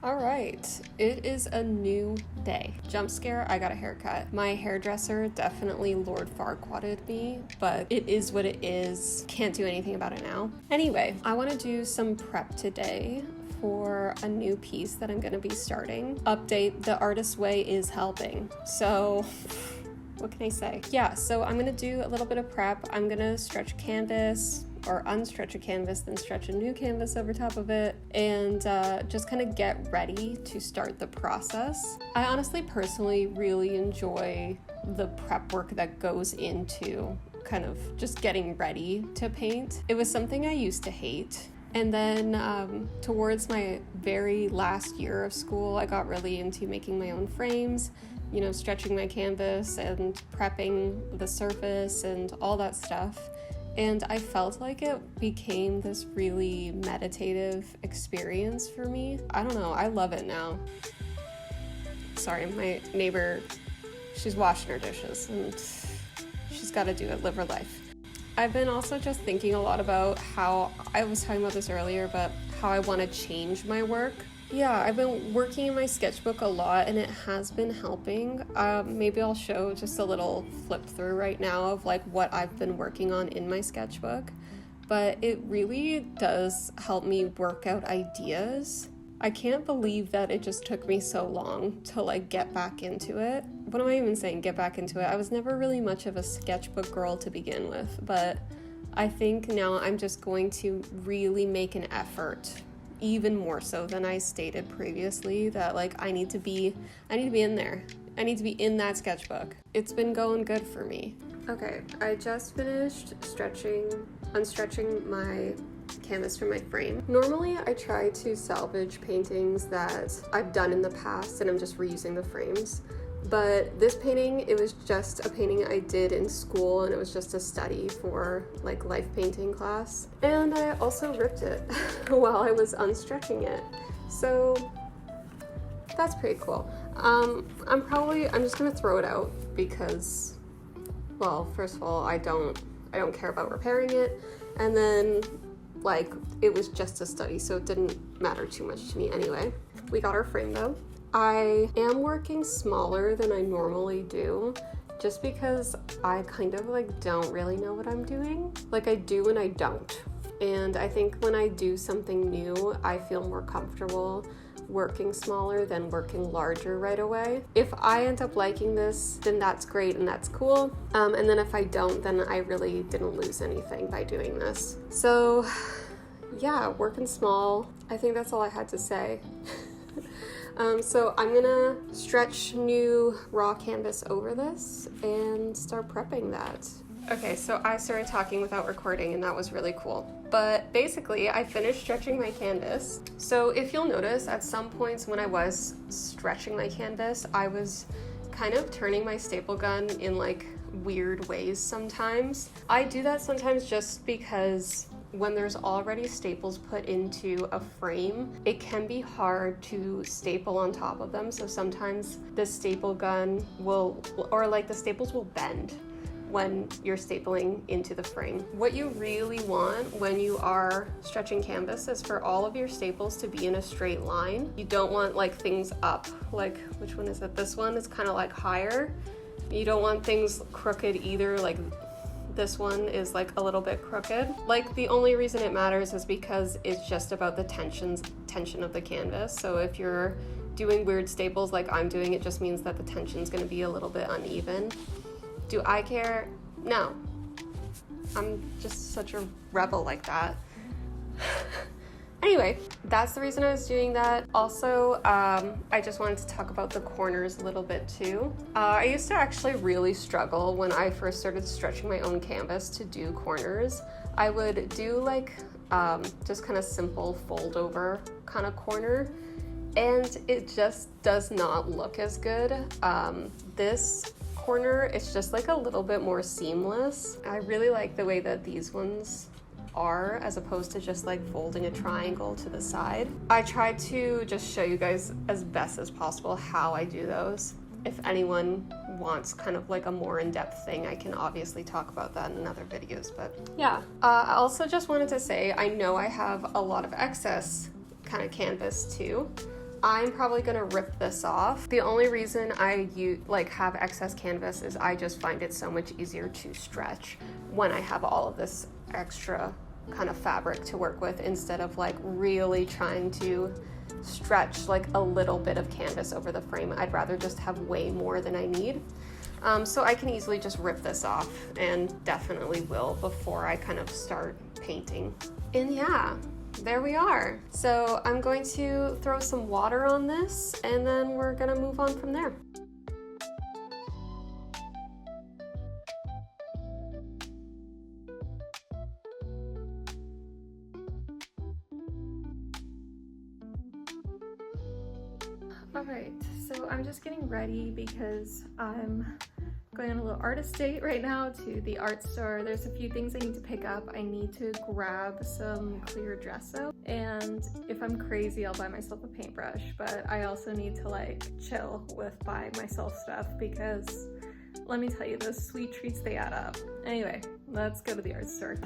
All right, it is a new day. Jump scare, I got a haircut. My hairdresser definitely Lord Farquaaded me, but it is what it is. Can't do anything about it now. Anyway, I want to do some prep today for a new piece that I'm going to be starting. Update, the artist's way is helping. So what can I say? Yeah, so I'm going to do a little bit of prep. I'm going to stretch canvas, or unstretch a canvas, then stretch a new canvas over top of it, and just kind of get ready to start the process. I honestly personally really enjoy the prep work that goes into kind of just getting ready to paint. It was something I used to hate. And then towards my very last year of school, I got really into making my own frames, you know, stretching my canvas and prepping the surface and all that stuff. And I felt like it became this really meditative experience for me. I don't know, I love it now. Sorry, my neighbor, she's washing her dishes and she's got to do it, live her life. I've been also just thinking a lot about how, I was talking about this earlier, but how I want to change my work. Yeah, I've been working in my sketchbook a lot and it has been helping. Maybe I'll show just a little flip through right now of like what I've been working on in my sketchbook, but it really does help me work out ideas. I can't believe that it just took me so long to like get back into it. What am I even saying, get back into it? I was never really much of a sketchbook girl to begin with, but I think now I'm just going to really make an effort, even more so than I stated previously, that like I need to be in there. I need to be in that sketchbook. It's been going good for me. Okay, I just finished unstretching my canvas from my frame. Normally I try to salvage paintings that I've done in the past and I'm just reusing the frames. But this painting, it was just a painting I did in school and it was just a study for like life painting class. And I also ripped it while I was unstretching it. So that's pretty cool. I'm just gonna throw it out because, well, first of all, I don't care about repairing it. And then like it was just a study, so it didn't matter too much to me anyway. We got our frame though. I am working smaller than I normally do just because I kind of like don't really know what I'm doing. Like I do and I don't. And I think when I do something new, I feel more comfortable working smaller than working larger right away. If I end up liking this, then that's great and that's cool. And then if I don't, then I really didn't lose anything by doing this. So yeah, working small. I think that's all I had to say. So I'm gonna stretch new raw canvas over this and start prepping that. Okay, so I started talking without recording and that was really cool. But basically, I finished stretching my canvas. So if you'll notice, at some points when I was stretching my canvas, I was kind of turning my staple gun in like weird ways sometimes. I do that sometimes just because when there's already staples put into a frame, it can be hard to staple on top of them. So sometimes the staple gun the staples will bend when you're stapling into the frame. What you really want when you are stretching canvas is for all of your staples to be in a straight line. You don't want like things up, like which one is it? This one is kind of like higher. You don't want things crooked either, like this one is like a little bit crooked. Like the only reason it matters is because it's just about the tension of the canvas. So if you're doing weird staples like I'm doing, it just means that the tension's gonna be a little bit uneven. Do I care? No. I'm just such a rebel like that. Anyway, that's the reason I was doing that. Also, I just wanted to talk about the corners a little bit too. I used to actually really struggle when I first started stretching my own canvas to do corners. I would do like just kind of simple fold over kind of corner, and it just does not look as good. This corner, it's just like a little bit more seamless. I really like the way that these ones are, as opposed to just like folding a triangle to the side. I try to just show you guys as best as possible how I do those. If anyone wants kind of like a more in-depth thing, I can obviously talk about that in other videos, but yeah. I also just wanted to say, I know I have a lot of excess kind of canvas too. I'm probably gonna rip this off. The only reason I have excess canvas is I just find it so much easier to stretch when I have all of this extra kind of fabric to work with, instead of like really trying to stretch like a little bit of canvas over the frame. I'd rather just have way more than I need. So I can easily just rip this off, and definitely will before I kind of start painting. And yeah, there we are. So I'm going to throw some water on this, and then we're gonna move on from there. All right, so I'm just getting ready because I'm going on a little artist date right now to the art store. There's a few things I need to pick up. I need to grab some clear gesso, and if I'm crazy, I'll buy myself a paintbrush, but I also need to like chill with buy myself stuff, because let me tell you, those sweet treats, they add up. Anyway, let's go to the art store.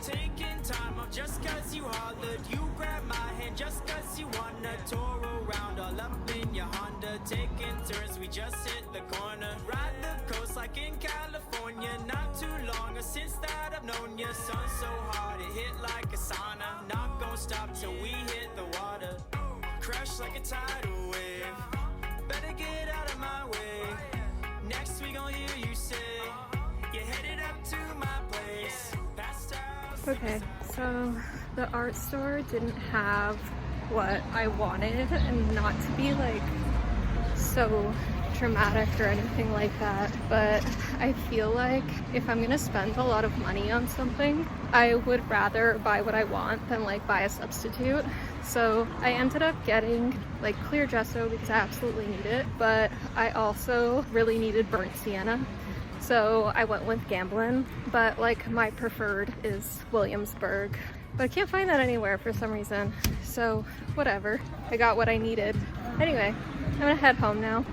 Taking time off just cause you hollered. You grab my hand just cause you wanna. Tour around all up in your Honda. Taking turns, we just hit the corner. Ride the coast like in California. Not too long since that I've known you. Sun so hot it hit like a sauna. Not gonna stop till we hit the water. Crush like a tidal wave. Better get out of my way. Next we gon' hear you say you're headed up to my place. Okay, so the art store didn't have what I wanted, and not to be like so dramatic or anything like that, but I feel like if I'm gonna spend a lot of money on something, I would rather buy what I want than like buy a substitute. So I ended up getting like clear gesso because I absolutely need it, but I also really needed burnt sienna. So I went with Gamblin, but like my preferred is Williamsburg. But I can't find that anywhere for some reason. So whatever, I got what I needed. Anyway, I'm gonna head home now.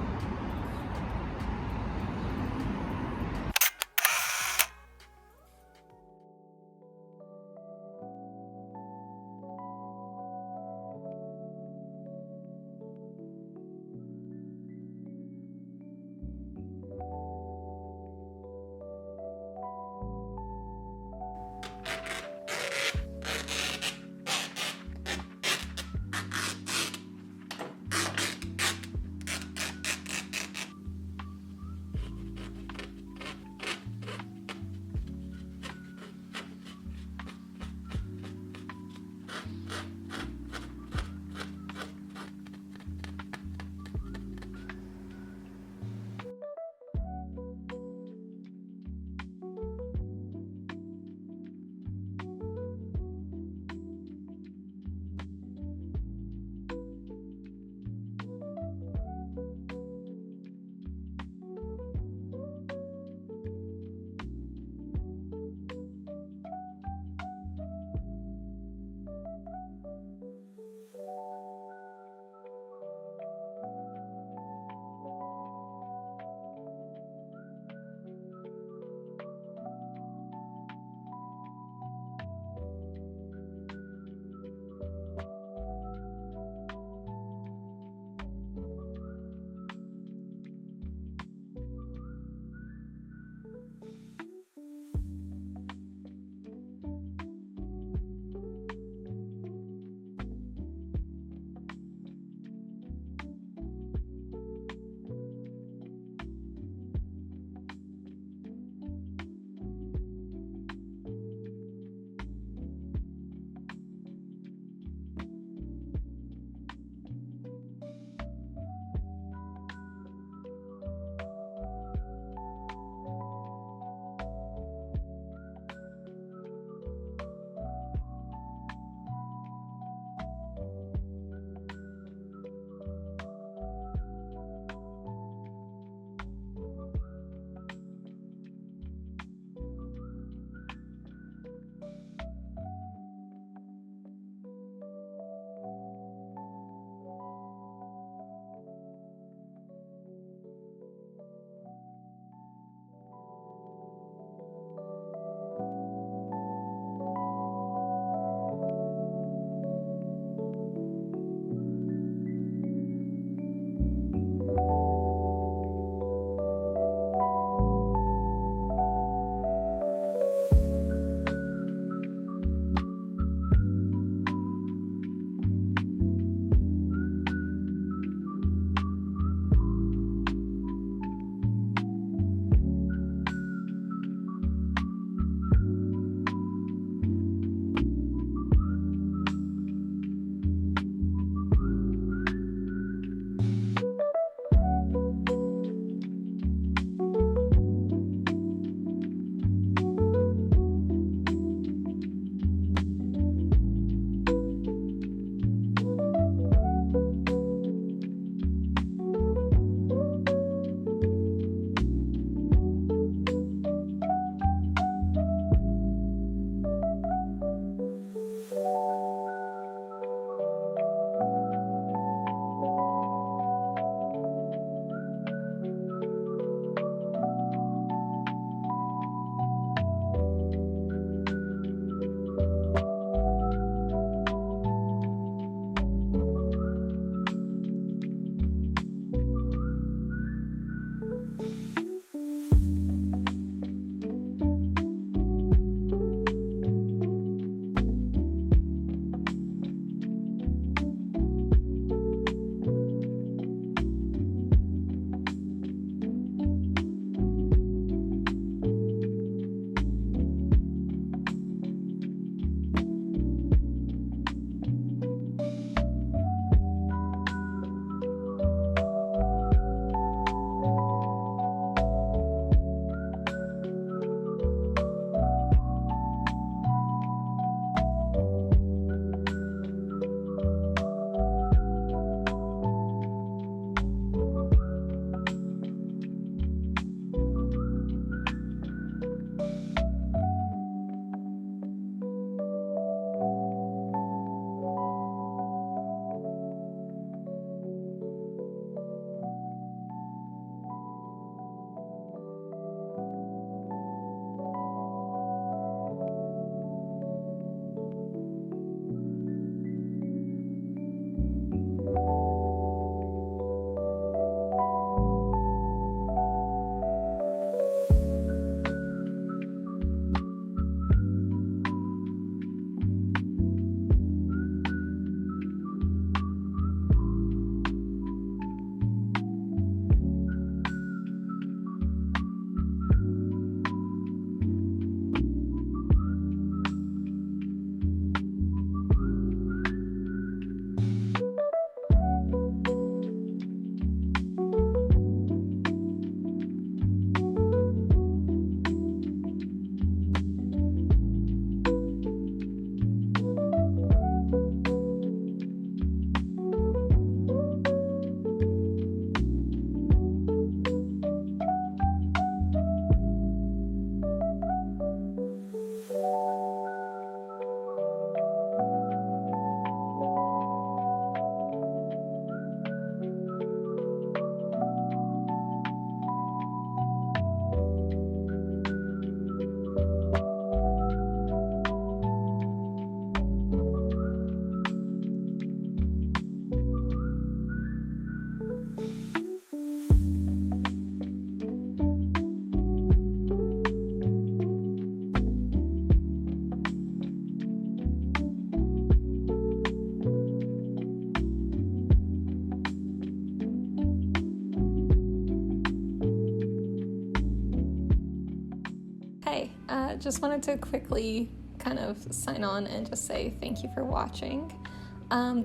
Hey, just wanted to quickly kind of sign on and just say thank you for watching.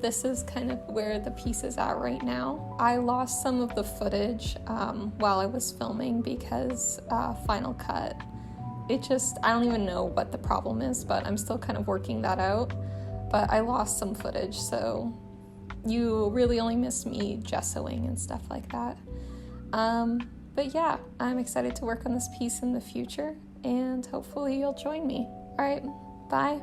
This is kind of where the piece is at right now. I lost some of the footage while I was filming because Final Cut, I don't even know what the problem is, but I'm still kind of working that out. But I lost some footage, so you really only missed me gessoing and stuff like that. But yeah, I'm excited to work on this piece in the future, and hopefully you'll join me. All right, bye.